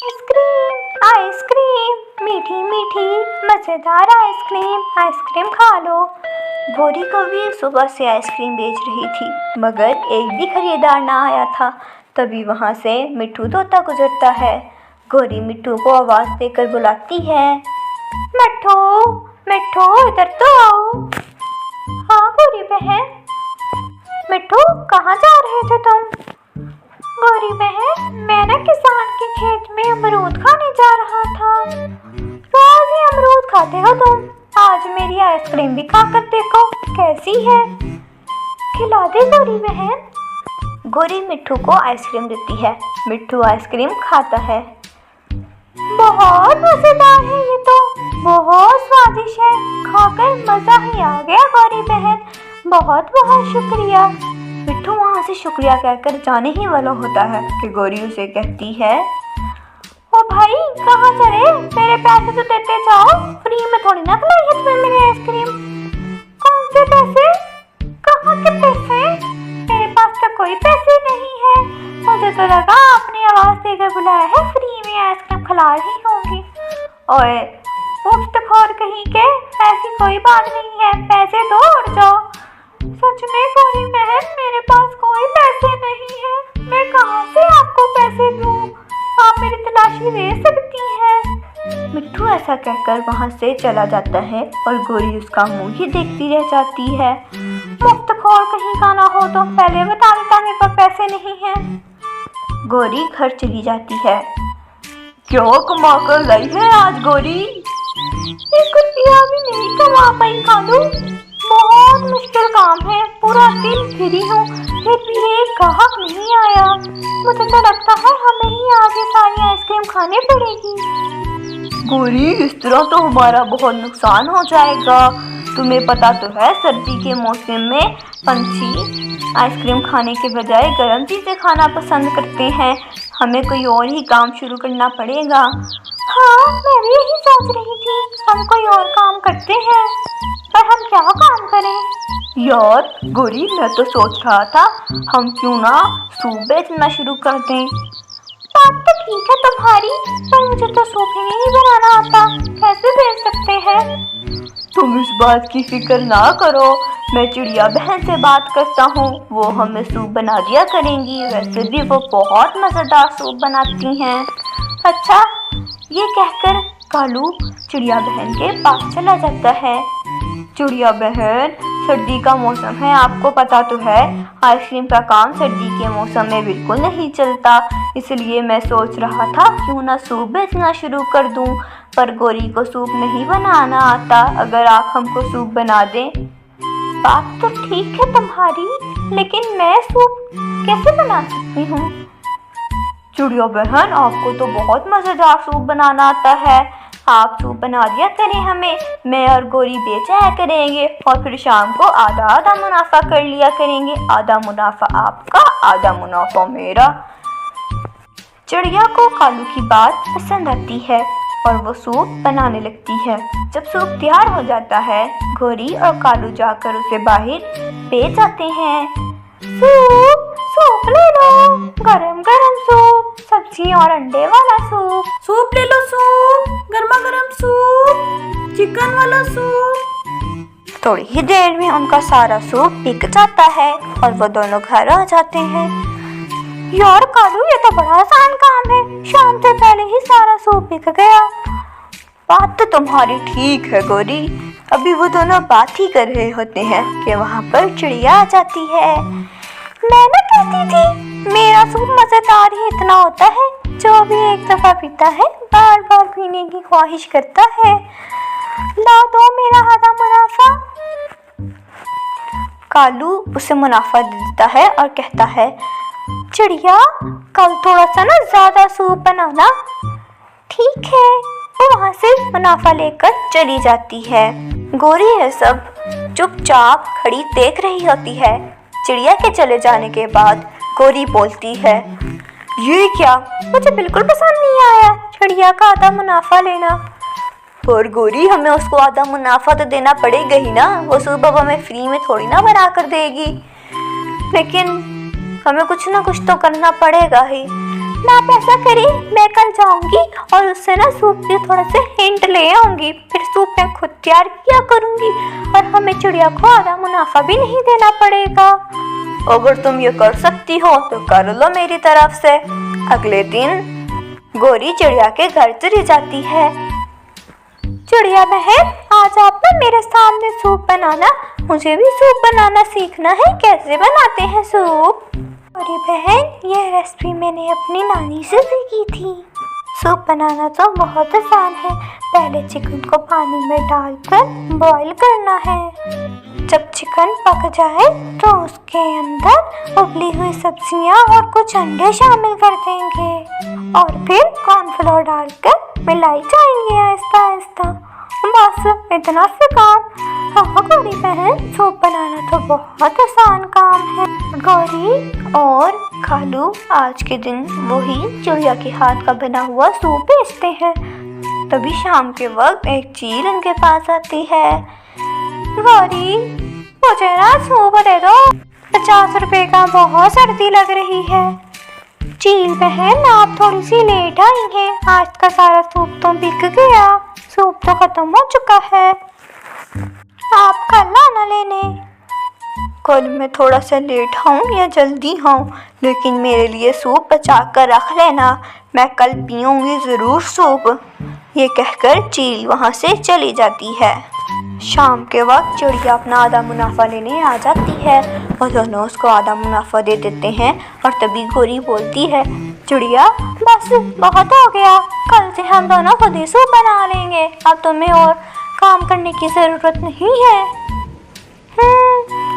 Ice cream ice cream मीठी मीठी मज़ेदार आइसक्रीम आइसक्रीम खा लो। गौरी कभी सुबह से आइसक्रीम बेच रही थी, मगर एक भी खरीदार ना आया था। तभी वहाँ से मिट्ठू तोता गुजरता है। गौरी मिट्ठू को आवाज़ देकर बुलाती है, मिट्ठू मिट्ठू इधर तो आओ। हाँ गौरी बहन। मिट्ठू कहाँ जा रहे थे तुम? गौरी बहन, मैं ना किसान के खेत में अमरूद खाने जा रहा था। रोज ही अमरूद खाते हो तुम, आज मेरी आइसक्रीम भी खाकर देखो कैसी है। खिला दे गौरी बहन। गौरी मिट्ठू को आइसक्रीम देती है। मिट्ठू आइसक्रीम खाता है। बहुत मजेदार है ये तो, बहुत स्वादिष्ट है, खाकर मजा ही आ गया गौरी बहन, बहुत बहुत शुक्रिया। मिट्ठू वहाँ से शुक्रिया कहकर जाने ही वाला होता है कि गौरी उसे कहती है, ओ भाई कहाँ चले, मेरे पैसे तो देते जाओ, फ्री में थोड़ी ना खिलाई है तुम्हें मेरी आइसक्रीम। कौन से पैसे? कहाँ के पैसे? मेरे पास तो कोई पैसे नहीं है, मुझे तो लगा आपने आवाज़ देकर बुलाया है, फ्री में आइसक्रीम खिला रही होंगी। ओए मुफ्तखोर कहीं के, ऐसी कोई बात नहीं है, पैसे दो और जाओ। सच में गौरी बहन, मेरे पास कोई पैसे नहीं है, मैं कहाँ से आपको पैसे दूँ, आप मेरी तलाशी ले सकती हैं। मिट्ठू ऐसा कहकर वहाँ से चला जाता है और गौरी उसका मुंह ही देखती रह जाती है। मुफ्तखोर कहीं का ना हो तो पहले बता देता मेरे पास पैसे नहीं है। गौरी घर चली जाती है। क्यों कमा कर लाई है आज गौरी? एक रुपया भी नहीं कमा पाई कालू, बहुत मुश्किल काम है, पूरा दिन फिरी हूँ, फिर भी एक ग्राहक नहीं आया। मुझे तो लगता है हमें ही आज ये सारी आइसक्रीम खानी पड़ेगी। गौरी इस तरह तो हमारा बहुत नुकसान हो जाएगा। तुम्हें पता तो है सर्दी के मौसम में पंछी आइसक्रीम खाने के बजाय गर्म चीज़ें खाना पसंद करते हैं। हमें कोई और ही काम शुरू करना पड़ेगा। हाँ मैं भी यही सोच रही थी, हम कोई और काम करते हैं, पर हम क्या काम करें? यार गौरी, मैं तो सोच रहा था हम क्यों ना सूप बेचना शुरू कर दें। बात तो ठीक है तुम्हारी, पर मुझे तो सूप ही नहीं बनाना आता, कैसे बेच सकते हैं? तुम इस बात की फिक्र ना करो, मैं चिड़िया बहन से बात करता हूँ, वो हमें सूप बना दिया करेंगी। वैसे भी वो बहुत मज़ेदार सूप बनाती हैं। अच्छा, ये कहकर कालू चिड़िया बहन के पास चला जाता है। चिड़िया बहन, सर्दी का मौसम है, आपको पता तो है, आइसक्रीम का काम सर्दी के मौसम में बिल्कुल नहीं चलता, इसलिए मैं सोच रहा था क्यों ना सूप बेचना शुरू कर दूं, पर गौरी को सूप नहीं बनाना आता, अगर आप हमको सूप बना दें। बात तो ठीक है तुम्हारी, लेकिन मैं सूप कैसे बना सकती हूँ? चिड़िया बहन, आपको तो बहुत मज़ेदार सूप बनाना आता है, आप सूप बना दिया करें हमें, मैं और गौरी बेचा करेंगे और फिर शाम को आधा आधा मुनाफा कर लिया करेंगे, आधा मुनाफा आपका आधा मुनाफा मेरा। चिड़िया को कालू की बात पसंद आती है और वो सूप बनाने लगती है। जब सूप तैयार हो जाता है, गौरी और कालू जाकर उसे बाहर बेच आते हैं। सूप सूप ले लो, गरम गरम सूप, सब्जी और अंडे वाला सूप। सूप ले लो, सूप, गर्मा गर्म सूप, चिकन वाला सूप। थोड़ी ही देर में उनका सारा सूप बिक जाता है और वो दोनों घर आ जाते हैं। यार कालू, ये तो बड़ा आसान काम है, शाम से पहले ही सारा सूप बिक गया। बात तो तुम्हारी ठीक है गौरी, अभी वो दोनों बात ही कर रहे होते हैं कि वहाँ पर चिड़िया आ जाती है। मैं ना कहती थी मेरा सूप मजेदार ही इतना होता है, जो भी एक दफा पीता है बार बार पीने की ख्वाहिश करता है। ला दो मेरा आधा मुनाफा। कालू उसे मुनाफा दे देता है और कहता है, चिड़िया कल थोड़ा सा ना ज्यादा सूप बनाना। ठीक है, वो वहाँ से मुनाफा लेकर चली जाती है। गौरी ये सब चुपचाप खड़ी देख रही होती है। चिड़िया के चले जाने के बाद गौरी बोलती है, ये क्या, मुझे बिल्कुल पसंद नहीं आया चिड़िया का आधा मुनाफा लेना। और गौरी, हमें उसको आधा मुनाफा तो देना पड़ेगा ही ना, वो सूप अब हमें फ्री में थोड़ी ना बना कर देगी, लेकिन हमें कुछ ना कुछ तो करना पड़ेगा ही। ना आप ऐसा करिए, मैं कल जाऊंगी और उससे ना सूप के थोड़ा से हिंट ले आऊंगी, फिर सूप मैं खुद तैयार किया करूंगी और हमें चिड़िया को आधा मुनाफा भी नहीं देना पड़ेगा। अगर तुम ये कर सकती हो तो कर लो मेरी तरफ से। अगले दिन गोरी चिड़िया के घर चली जाती है। चिड़िया बहन, आज आप ना मेरे सामने सूप बनाना, मुझे भी सूप बनाना सीखना है। कैसे बनाते हैं सूप? अरे बहन, यह रेसिपी मैंने अपनी नानी से सीखी थी। सूप बनाना तो बहुत आसान है। पहले चिकन को पानी में डालकर बॉईल करना है। जब चिकन पक जाए तो उसके अंदर उबली हुई सब्जियां और कुछ अंडे शामिल कर देंगे और फिर कॉर्नफ्लोर डालकर मिलाई जाएंगे आहिस्ता आहिस्ता। बस इतना से काम। हाँ गौरी बहन, सूप बनाना तो बहुत आसान काम है। गौरी और खालू आज के दिन वही चिड़िया के हाथ का बना हुआ सूप बेचते हैं। तभी शाम के वक्त एक चील उनके पास आती है। गौरी, मुझे ना सूप दे दो, 50 रुपए का, बहुत सर्दी लग रही है। चील बहन, आप थोड़ी सी लेट आई हैं। आज का सारा सूप तो बिक गया, सूप तो खत्म हो चुका है। आप कल आना लेने। कल मैं थोड़ा सा लेट आऊँ या जल्दी आऊँ, लेकिन मेरे लिए सूप बचा कर रख लेना, मैं कल पीऊँगी ज़रूर सूप। ये कहकर चील वहाँ से चली जाती है। शाम के वक्त चिड़िया अपना आधा मुनाफा लेने आ जाती है और दोनों उसको आधा मुनाफा दे देते हैं। और तभी गोरी बोलती है, चिड़िया बस बहुत हो गया, कल से हम दोनों खुद ही सूप बना लेंगे, अब तुम्हें और काम करने की ज़रूरत नहीं है।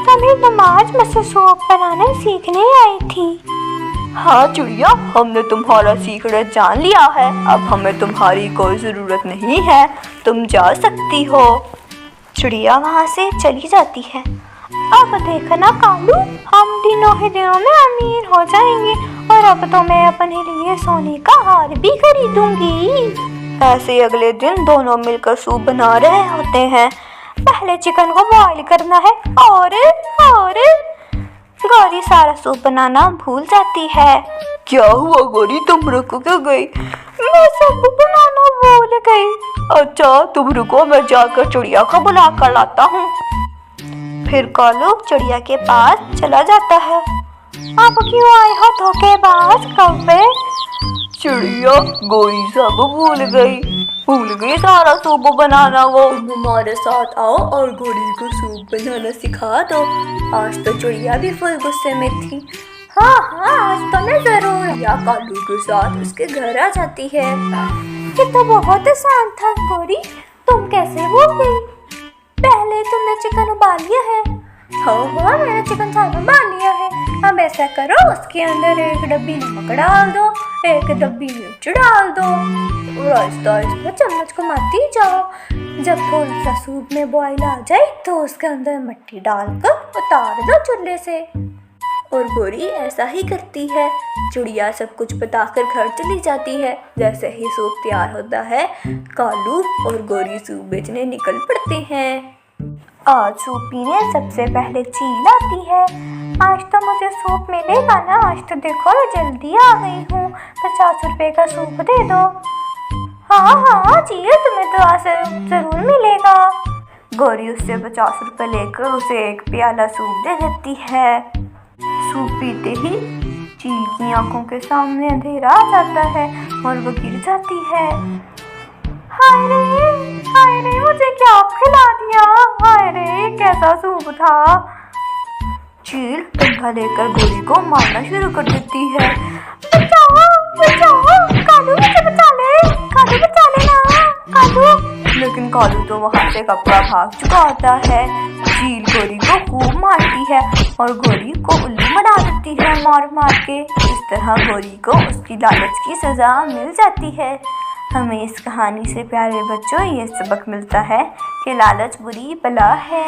तभी तुम आज मुझसे सूप बनाने सीखने आई थी। हाँ चिड़िया, हमने तुम्हारा सीक्रेट जान लिया है, अब हमें तुम्हारी कोई ज़रूरत नहीं है, तुम जा सकती हो। चिड़िया वहाँ से चली जाती है। अब देखना कालू, हम दिनों ही दिनों में अमीर हो जाएंगे और अब तो मैं अपने लिए सोने का हार भी खरीदूंगी। ऐसे अगले दिन दोनों मिलकर सूप बना रहे होते हैं। पहले चिकन को बॉईल करना है और गौरी सारा सूप बनाना भूल जाती है। क्या हुआ गौरी, तुम रुक क्यों गई? मैं सूप बनाना भूल गई। अच्छा तुम रुको, मैं जाकर चिड़िया को बुला कर लाता हूँ। फिर कालू चिड़िया के पास चला जाता है। आप क्यों आए हो धोखेबाज कौवे? चिड़िया, गौरी सब भूल गई सारा सूप बनाना। वो तुम हमारे साथ आओ और गौरी को सूप बनाना सिखा दो। आज तो चिड़िया भी फुल गुस्से में थी। हाँ आज तो मैं जरूर। या कालू के साथ उसके घर आ जाती है। ये तो बहुत आसान था गौरी, तुम कैसे भूल गई? पहले तुमने चिकन उबाल लिया है। हाँ मैंने चिकन सारा उबाल लिया है। अब ऐसा करो, उसके अंदर एक डब्बी नमक डाल दो, एक डब्बी मिर्च डाल दो और आहिस्ता आहिस्ता चम्मच को घुमाती जाओ। जब थोड़ा सा सूप में बॉईल आ जाए तो उसके अंदर मिट्टी डालकर उतार दो चूल्हे से। और गौरी ऐसा ही करती है। चिड़िया सब कुछ बताकर घर चली जाती है। जैसे ही सूप तैयार होता है, कालू और गौरी सूप बेचने निकल पड़ते हैं। आज सूप पीने सबसे पहले चील आती है। आज तो मुझे सूप मिलेगा ना, आज तो देखो मैं जल्दी आ गई हूँ, 50 रुपए का सूप दे दो। हाँ चील, तुम्हें तो आज जरूर मिलेगा। गौरी उससे 50 रुपए लेकर उसे एक प्याला सूप दे देती है। सूप पीते ही चील की आंखों के सामने अंधेरा आ जाता है और वो गिर जाती है। हाय रे, मुझे क्या खिला दिया? हाय रे, कैसा सूप था? चील डंडा लेकर गौरी को मारना शुरू कर देती है। बचाओ, कालू मुझे बचा लेना, कालू। लेकिन कालू तो वहाँ से कपड़ा भाग चुका होता है। चील गौरी को खूब मारती है और गौरी को उल्लू बना देती है मार के। इस तरह गौरी को उसकी लालच की सजा मिल जाती है। हमें इस कहानी से प्यारे बच्चों ये सबक मिलता है कि लालच बुरी बला है।